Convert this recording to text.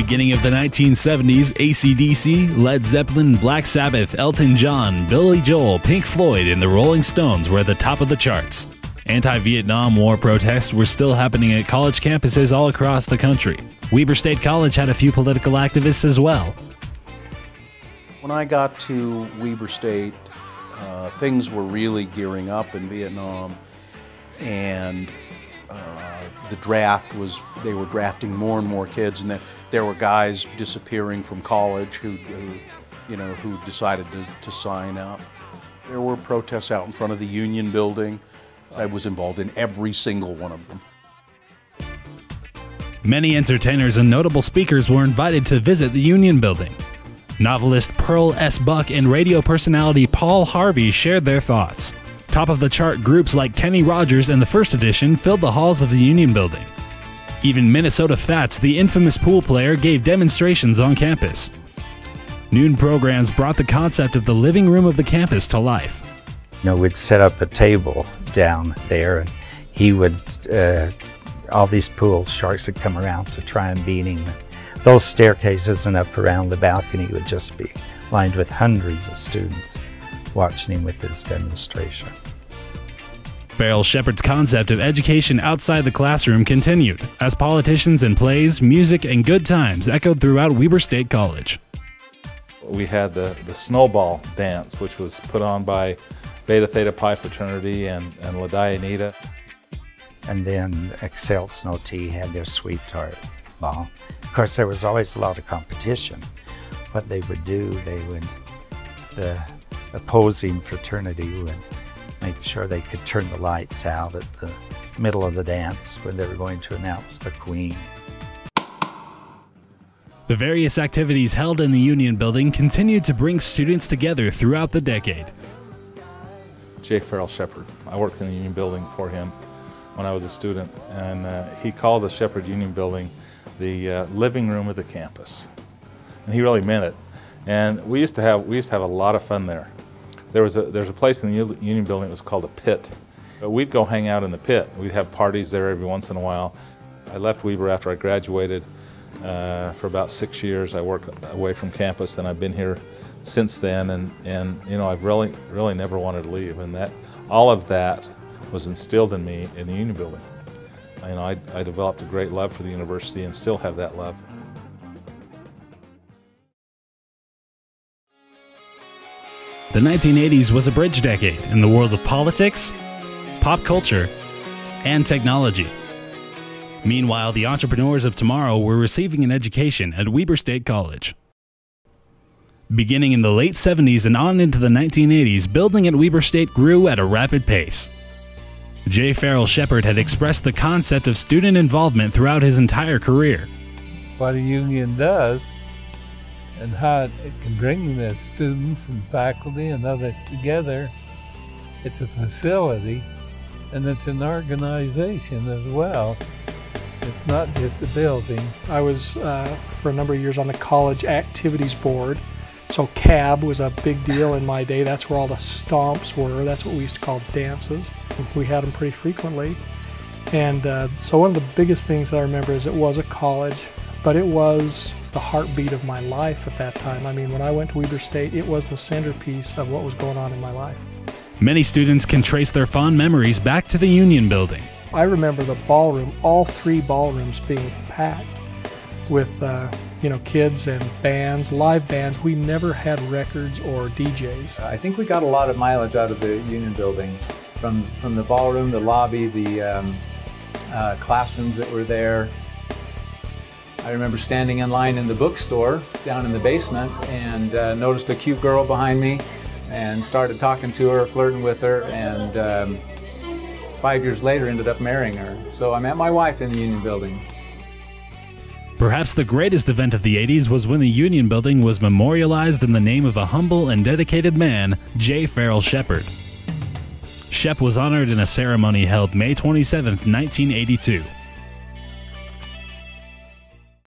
beginning of the 1970s, AC/DC, Led Zeppelin, Black Sabbath, Elton John, Billy Joel, Pink Floyd, and the Rolling Stones were at the top of the charts. Anti-Vietnam War protests were still happening at college campuses all across the country. Weber State College had a few political activists as well. When I got to Weber State, things were really gearing up in Vietnam, and the draft was, they were drafting more and more kids, and there were guys disappearing from college who decided to sign up. There were protests out in front of the Union building. I was involved in every single one of them. Many entertainers and notable speakers were invited to visit the Union building. Novelist Pearl S. Buck and radio personality Paul Harvey shared their thoughts. Top-of-the-chart groups like Kenny Rogers and the First Edition filled the halls of the Union building. Even Minnesota Fats, the infamous pool player, gave demonstrations on campus. Noon programs brought the concept of the living room of the campus to life. We'd set up a table down there, and he would, all these pool sharks would come around to try and beat him. Those staircases and up around the balcony would just be lined with hundreds of students watching him with his demonstration. Farrell Shepard's concept of education outside the classroom continued, as politicians and plays, music, and good times echoed throughout Weber State College. We had the snowball dance, which was put on by Beta Theta Pi fraternity and Ladai Anita. And then Excel Snow Tea had their sweetheart ball. Of course, there was always a lot of competition. What they would do, the opposing fraternity would make sure they could turn the lights out at the middle of the dance when they were going to announce the queen. The various activities held in the Union building continued to bring students together throughout the decade. J. Farrell Shepard. I worked in the Union building for him when I was a student, and he called the Shepard Union building the living room of the campus, and he really meant it. And we used to have a lot of fun there. There's a place in the Union building that was called a pit. We'd go hang out in the pit. We'd have parties there every once in a while. I left Weber after I graduated for about 6 years. I worked away from campus, and I've been here since then. And I've really never wanted to leave. And all of that was instilled in me in the Union building. I developed a great love for the university and still have that love. The 1980s was a bridge decade in the world of politics, pop culture, and technology. Meanwhile, the entrepreneurs of tomorrow were receiving an education at Weber State College. Beginning in the late 70s and on into the 1980s, building at Weber State grew at a rapid pace. J. Farrell Shepard had expressed the concept of student involvement throughout his entire career. What a union does and how it can bring the students and faculty and others together. It's a facility, and it's an organization as well. It's not just a building. I was for a number of years on the college activities board, so CAB was a big deal in my day. That's where all the stomps were. That's what we used to call dances. We had them pretty frequently. And so one of the biggest things that I remember is it was a college, but it was the heartbeat of my life at that time. I mean, when I went to Weber State, it was the centerpiece of what was going on in my life. Many students can trace their fond memories back to the Union building. I remember the ballroom, all three ballrooms being packed with kids and bands, live bands. We never had records or DJs. I think we got a lot of mileage out of the Union building, from the ballroom, the lobby, the classrooms that were there. I remember standing in line in the bookstore down in the basement and noticed a cute girl behind me and started talking to her, flirting with her, and 5 years later ended up marrying her. So I met my wife in the Union building. Perhaps the greatest event of the 80s was when the Union building was memorialized in the name of a humble and dedicated man, J. Farrell Shepard. Shep was honored in a ceremony held May 27, 1982.